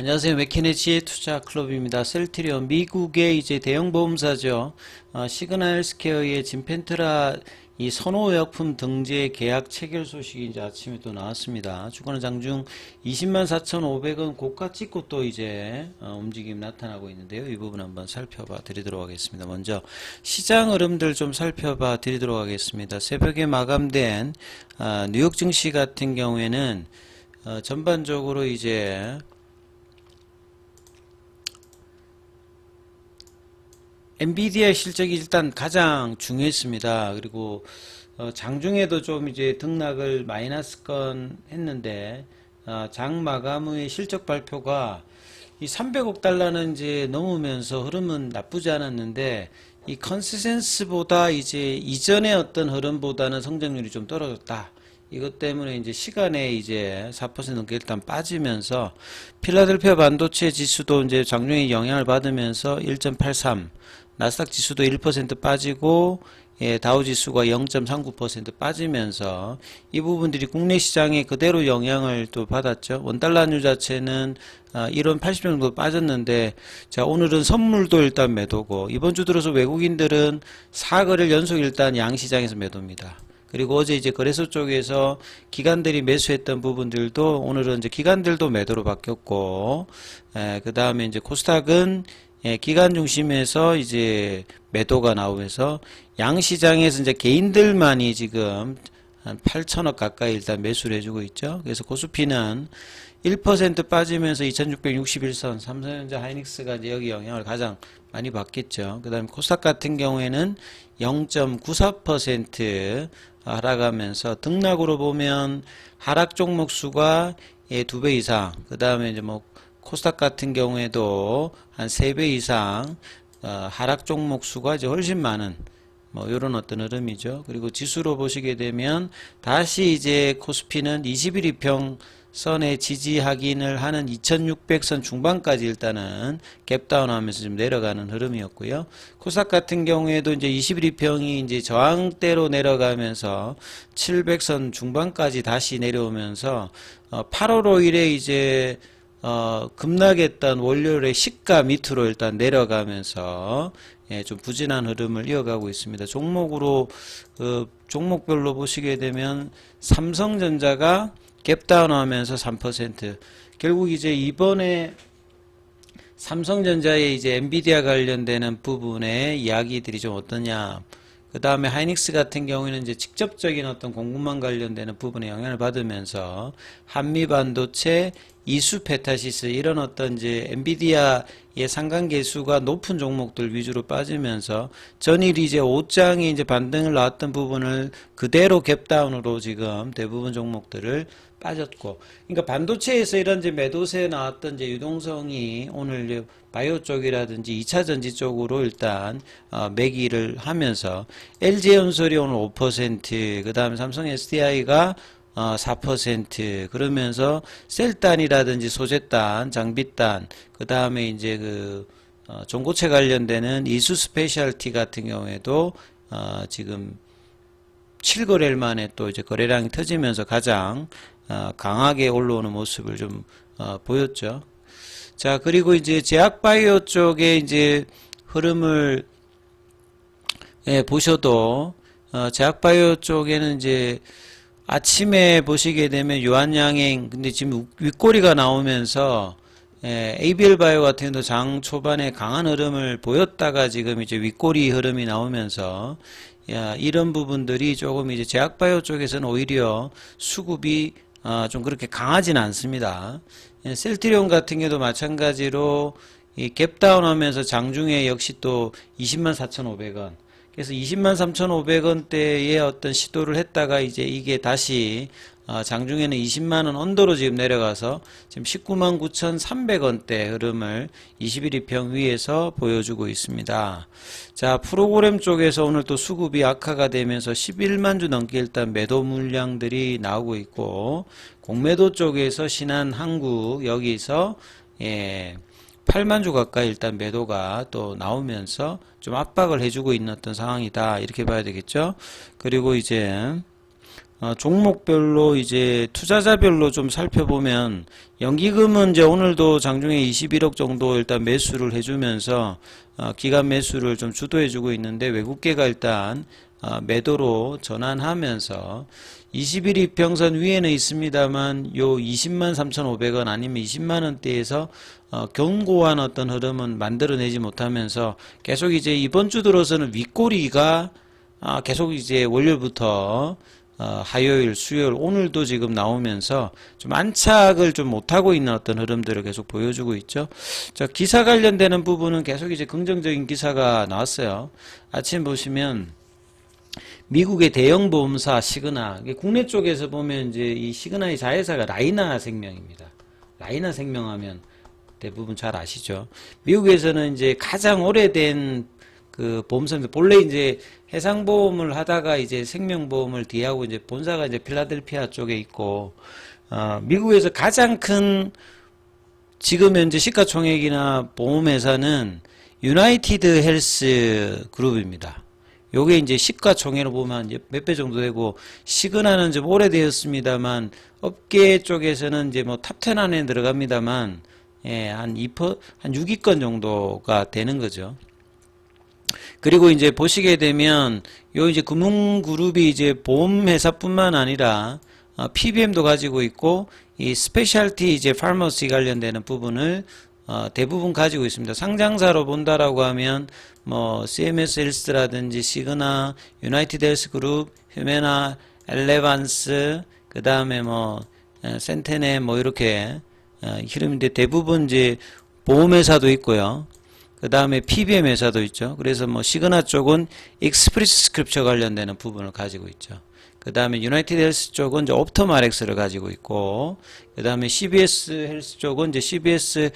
안녕하세요. 맥키네치의 투자 클럽입니다. 셀트리온 미국의 이제 대형 보험사죠. 시그나 헬스케어의 진펜트라 이 선호의약품 등재 계약 체결 소식이 이제 아침에 또 나왔습니다. 주가는 장중 204,500원 고가 찍고 또 이제 움직임 나타나고 있는데요. 이 부분 한번 살펴봐 드리도록 하겠습니다. 먼저 시장 흐름들 좀 살펴봐 드리도록 하겠습니다. 새벽에 마감된 뉴욕 증시 같은 경우에는 전반적으로 이제 엔비디아 실적이 일단 가장 중요했습니다. 그리고 장중에도 좀 이제 등락을 마이너스건 했는데 장 마감 후에 실적 발표가 이 300억 달러는 이제 넘으면서 흐름은 나쁘지 않았는데 이 컨센서스보다 이제 이전의 어떤 흐름보다는 성장률이 좀 떨어졌다. 이것 때문에 이제 시간에 이제 4% 넘게 일단 빠지면서 필라델피아 반도체 지수도 이제 장중에 영향을 받으면서 1.83, 나스닥 지수도 1% 빠지고 다우 지수가 0.39% 빠지면서 이 부분들이 국내 시장에 그대로 영향을 또 받았죠. 원달러 환율 자체는 1원 80 정도 빠졌는데 자 오늘은 선물도 일단 매도고 이번 주 들어서 외국인들은 4거래일 연속 일단 양시장에서 매도입니다. 그리고 어제 이제 거래소 쪽에서 기관들이 매수했던 부분들도 오늘은 이제 기관들도 매도로 바뀌었고, 그 다음에 이제 코스닥은 기관 중심에서 이제 매도가 나오면서 양시장에서 이제 개인들만이 지금 한 8천억 가까이 일단 매수를 해주고 있죠. 그래서 코스피는 1% 빠지면서 2661선, 삼성전자 하이닉스가 이제 여기 영향을 가장 많이 받겠죠. 그 다음에 코스닥 같은 경우에는 0.94% 하락하면서 등락으로 보면 하락 종목 수가 2배 이상, 그 다음에 이제 뭐 코스닥 같은 경우에도 한 3배 이상 하락 종목 수가 이제 훨씬 많은 뭐 이런 어떤 흐름이죠. 그리고 지수로 보시게 되면 다시 이제 코스피는 21 이평 선에 지지 확인을 하는 2600선 중반까지 일단은 갭다운 하면서 좀 내려가는 흐름이었고요. 코스닥 같은 경우에도 이제 21평이 이제 저항대로 내려가면서 700선 중반까지 다시 내려오면서 8월 5일에 이제 급락했던 월요일에 시가 밑으로 일단 내려가면서 좀 부진한 흐름을 이어가고 있습니다. 종목으로 종목별로 보시게 되면 삼성전자가 갭다운 하면서 3%. 결국 이제 이번에 삼성전자의 이제 엔비디아 관련되는 부분의 이야기들이 좀 어떠냐. 그 다음에 하이닉스 같은 경우에는 이제 직접적인 어떤 공급망 관련되는 부분에 영향을 받으면서 한미 반도체, 이수 페타시스 이런 어떤 이제 엔비디아의 상관계수가 높은 종목들 위주로 빠지면서 전일 이제 5장이 이제 반등을 나왔던 부분을 그대로 갭다운으로 지금 대부분 종목들을 빠졌고, 그러니까 반도체에서 이런 이제 매도세 나왔던 이제 유동성이 오늘 바이오 쪽이라든지 2차 전지 쪽으로 일단 매기를 하면서 LG엔솔이 오늘 5%, 그 다음에 삼성 SDI가 4% 그러면서 셀단이라든지 소재단, 장비단, 그 다음에 이제 전고체 관련되는 이수 스페셜티 같은 경우에도 지금 7거래일 만에 또 이제 거래량이 터지면서 가장 강하게 올라오는 모습을 좀 보였죠. 자, 그리고 이제 제약바이오 쪽에 이제 흐름을 보셔도 제약바이오 쪽에는 이제 아침에 보시게 되면 유한양행 근데 지금 윗꼬리가 나오면서 ABL 바이오 같은 경우도 장 초반에 강한 흐름을 보였다가 지금 이제 윗꼬리 흐름이 나오면서 이런 부분들이 조금 이제 제약바이오 쪽에서는 오히려 수급이 좀 그렇게 강하진 않습니다. 셀트리온 같은 경우도 마찬가지로 이 갭다운 하면서 장중에 역시 또 204,500원. 그래서 203,500원대의 어떤 시도를 했다가 이제 이게 다시 장중에는 20만원 언더로 지금 내려가서 지금 199,300원대 흐름을 21이평 위에서 보여주고 있습니다. 자, 프로그램 쪽에서 오늘 또 수급이 악화가 되면서 11만 주 넘게 일단 매도 물량들이 나오고 있고, 공매도 쪽에서 신한항구 여기서 8만 주 가까이 일단 매도가 또 나오면서 좀 압박을 해주고 있는 어떤 상황이다 이렇게 봐야 되겠죠. 그리고 이제 종목별로 이제 투자자별로 좀 살펴보면 연기금은 이제 오늘도 장중에 21억 정도 일단 매수를 해주면서 기관 매수를 좀 주도해주고 있는데 외국계가 일단 매도로 전환하면서 20일 이평선 위에는 있습니다만 요 20만 3,500원 아니면 20만 원대에서 견고한 어떤 흐름은 만들어내지 못하면서 계속 이제 이번 주 들어서는 윗꼬리가 계속 이제 월요일부터 화요일, 수요일, 오늘도 지금 나오면서 좀 안착을 좀 못하고 있는 어떤 흐름들을 계속 보여주고 있죠. 자, 기사 관련되는 부분은 계속 이제 긍정적인 기사가 나왔어요. 아침 보시면 미국의 대형 보험사 시그나, 국내 쪽에서 보면 이제 이 시그나의 자회사가 라이나 생명입니다. 라이나 생명하면 대부분 잘 아시죠. 미국에서는 이제 가장 오래된 그 보험사입니다. 본래 이제 해상보험을 하다가 이제 생명보험을 뒤하고 이제 본사가 이제 필라델피아 쪽에 있고, 미국에서 가장 큰 지금 현재 시가총액이나 보험회사는 유나이티드 헬스 그룹입니다. 요게 이제 시가총액으로 보면 이제 몇 배 정도 되고, 시그나는 좀 오래되었습니다만, 업계 쪽에서는 이제 뭐 탑10 안에 들어갑니다만, 예, 한 6위권 정도가 되는 거죠. 그리고 이제 보시게 되면 요 이제 금융그룹이 이제 보험회사뿐만 아니라 PBM도 가지고 있고 이 스페셜티 이제 파머시 관련되는 부분을 대부분 가지고 있습니다. 상장사로 본다라고 하면 뭐 CMS 헬스라든지 시그나, 유나이티드 헬스 그룹, 휴메나, 엘레반스, 그 다음에 뭐 센테네 뭐 이렇게 흐름인데 대부분 이제 보험회사도 있고요. 그 다음에 PBM 회사도 있죠. 그래서 뭐 시그나 쪽은 익스프리스 스크립처 관련되는 부분을 가지고 있죠. 그 다음에 유나이티드 헬스 쪽은 이제 옵텀 RX를 가지고 있고, 그 다음에 CBS 헬스 쪽은 이제 CBS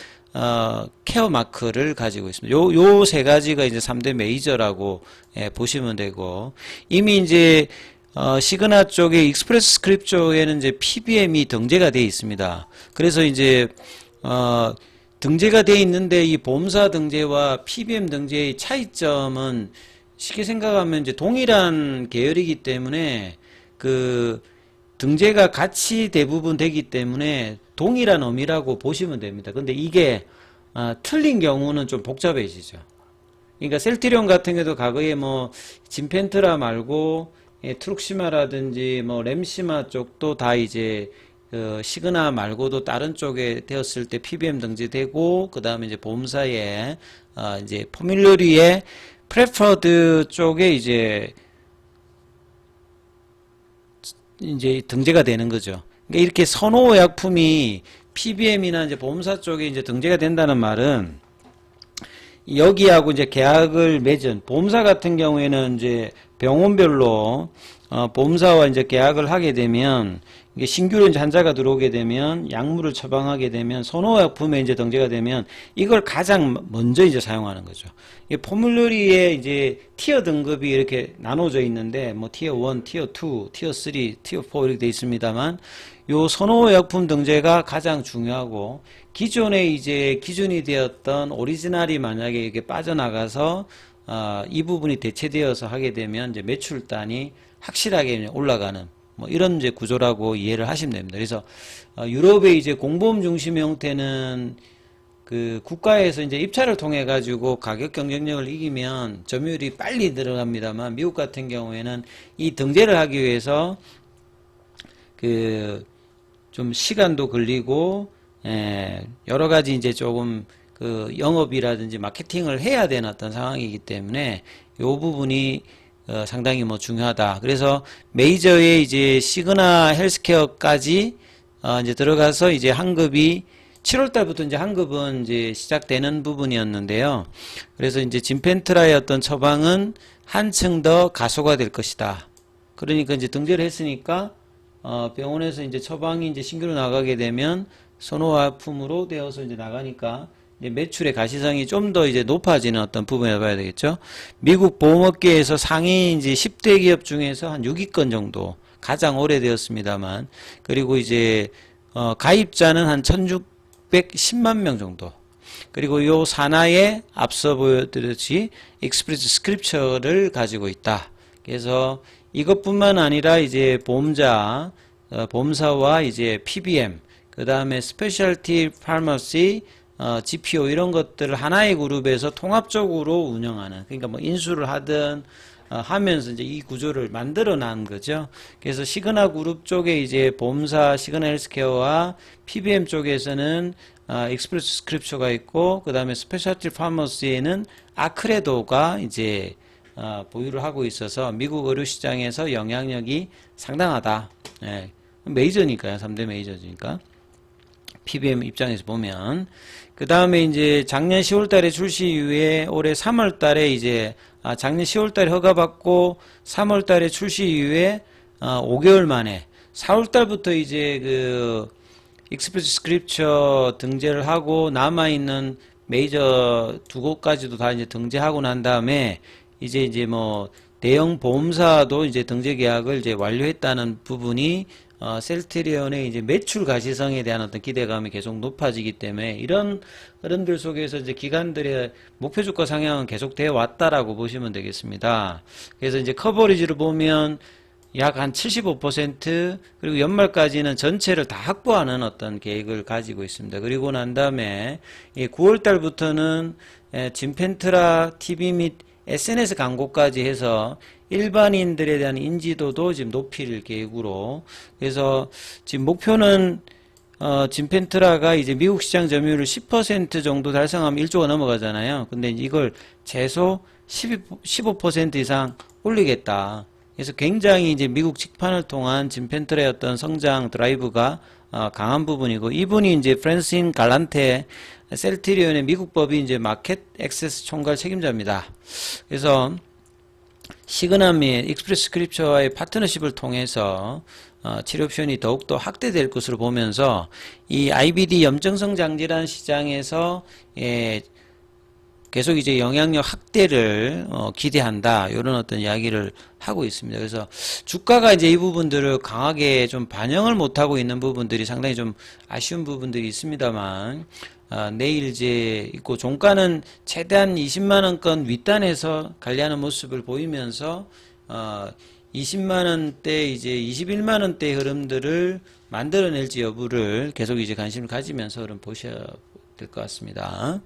케어 마크를 가지고 있습니다. 요 세 가지가 이제 3대 메이저라고 보시면 되고, 이미 이제 시그나 쪽에 익스프레스 스크립 쪽에는 이제 PBM이 등재가 되어 있습니다. 그래서 이제 등재가 되어 있는데 이 보험사 등재와 PBM 등재의 차이점은 쉽게 생각하면 이제 동일한 계열이기 때문에 그 등재가 같이 대부분 되기 때문에 동일한 의미라고 보시면 됩니다. 근데 이게 틀린 경우는 좀 복잡해지죠. 그러니까 셀트리온 같은 경우도 과거에 뭐 진펜트라 말고 트룩시마라든지 뭐 램시마 쪽도 다 이제 시그나 말고도 다른 쪽에 되었을 때 PBM 등재되고, 그 다음에 이제 보험사에 이제 포뮬러리의 프레퍼드 쪽에 이제 등재가 되는 거죠. 그러니까 이렇게 선호 의약품이 PBM이나 이제 보험사 쪽에 이제 등재가 된다는 말은 여기하고 이제 계약을 맺은 보험사 같은 경우에는 이제 병원별로 보험사와 이제 계약을 하게 되면 이게 신규로 이제 환자가 들어오게 되면 약물을 처방하게 되면 선호약품에 이제 등재가 되면 이걸 가장 먼저 이제 사용하는 거죠. 이 포뮬러리에 이제 티어 등급이 이렇게 나눠져 있는데 뭐 티어 1, 티어 2, 티어 3, 티어 4 이렇게 돼 있습니다만 요 선호약품 등재가 가장 중요하고 기존에 이제 기준이 되었던 오리지널이 만약에 이게 빠져나가서 이 부분이 대체되어서 하게 되면 이제 매출단이 확실하게 올라가는 뭐 이런 이제 구조라고 이해를 하시면 됩니다. 그래서 유럽의 이제 공보험 중심 형태는 그 국가에서 이제 입찰을 통해 가지고 가격 경쟁력을 이기면 점유율이 빨리 들어갑니다만 미국 같은 경우에는 이 등재를 하기 위해서 그 좀 시간도 걸리고 여러 가지 이제 조금 그 영업이라든지 마케팅을 해야 되는 어떤 상황이기 때문에 요 부분이 상당히 뭐 중요하다. 그래서 메이저의 이제 시그나 헬스케어까지 이제 들어가서 이제 환급이 7월 달부터 이제 환급은 이제 시작되는 부분이었는데요. 그래서 이제 진펜트라의 어떤 처방은 한층 더 가소화될 것이다. 그러니까 이제 등재를 했으니까 병원에서 이제 처방이 이제 신규로 나가게 되면 선호화품으로 되어서 이제 나가니까 이제 매출의 가시성이 좀 더 이제 높아지는 어떤 부분을 봐야 되겠죠. 미국 보험업계에서 상위 이제 10대 기업 중에서 한 6위권 정도 가장 오래되었습니다만, 그리고 이제 가입자는 한 1610만 명 정도. 그리고 요 산하에 앞서 보여드렸듯이 익스프레스 스크립처를 가지고 있다. 그래서 이것뿐만 아니라 이제 보험자, 보험사와 이제 PBM, 그 다음에 스페셜티 파머시, GPO 이런 것들을 하나의 그룹에서 통합적으로 운영하는, 그러니까 뭐 인수를 하든 하면서 이제 이 구조를 만들어 난 거죠. 그래서 시그나 그룹 쪽에 이제 보험사 시그나 헬스케어와 PBM 쪽에서는 익스프레스 스크립처가 있고, 그 다음에 스페셜티 파머시에는 아크레도가 이제 보유를 하고 있어서 미국 의료 시장에서 영향력이 상당하다. 예. 메이저니까요. 3대 메이저니까. PBM 입장에서 보면. 그 다음에 이제 작년 10월 달에 출시 이후에 올해 3월 달에 이제, 작년 10월 달에 허가받고 3월 달에 출시 이후에 5개월 만에 4월 달부터 이제 그 익스프레스 스크립처 등재를 하고 남아있는 메이저 두 곳까지도 다 이제 등재하고 난 다음에 이제 뭐 대형 보험사도 이제 등재 계약을 이제 완료했다는 부분이 셀트리온의 이제 매출 가시성에 대한 어떤 기대감이 계속 높아지기 때문에 이런 흐름들 속에서 이제 기관들의 목표 주가 상향은 계속되어 왔다라고 보시면 되겠습니다. 그래서 이제 커버리지를 보면 약 한 75% 그리고 연말까지는 전체를 다 확보하는 어떤 계획을 가지고 있습니다. 그리고 난 다음에 9월 달부터는 진펜트라 TV 및 SNS 광고까지 해서 일반인들에 대한 인지도도 지금 높일 계획으로, 그래서 지금 목표는 진펜트라가 이제 미국 시장 점유율을 10% 정도 달성하면 1조가 넘어가잖아요. 근데 이걸 최소 15% 이상 올리겠다. 그래서 굉장히 이제 미국 직판을 통한 진펜트라의 어떤 성장 드라이브가 강한 부분이고, 이분이 이제 프랜신 갈란테 셀트리온의 미국 법인 이제 마켓 액세스 총괄 책임자입니다. 그래서 시그나 및 익스프레스 스크립처와의 파트너십을 통해서 치료 옵션이 더욱더 확대될 것으로 보면서 이 IBD 염증성 장질환 시장에서 계속 이제 영향력 확대를 기대한다, 이런 어떤 이야기를 하고 있습니다. 그래서 주가가 이제 이 부분들을 강하게 좀 반영을 못하고 있는 부분들이 상당히 좀 아쉬운 부분들이 있습니다만, 내일 이제 있고 종가는 최대한 20만원권 윗단에서 관리하는 모습을 보이면서 20만원대 이제 21만원대 흐름들을 만들어낼지 여부를 계속 이제 관심을 가지면서 흐름 보셔야 될 것 같습니다.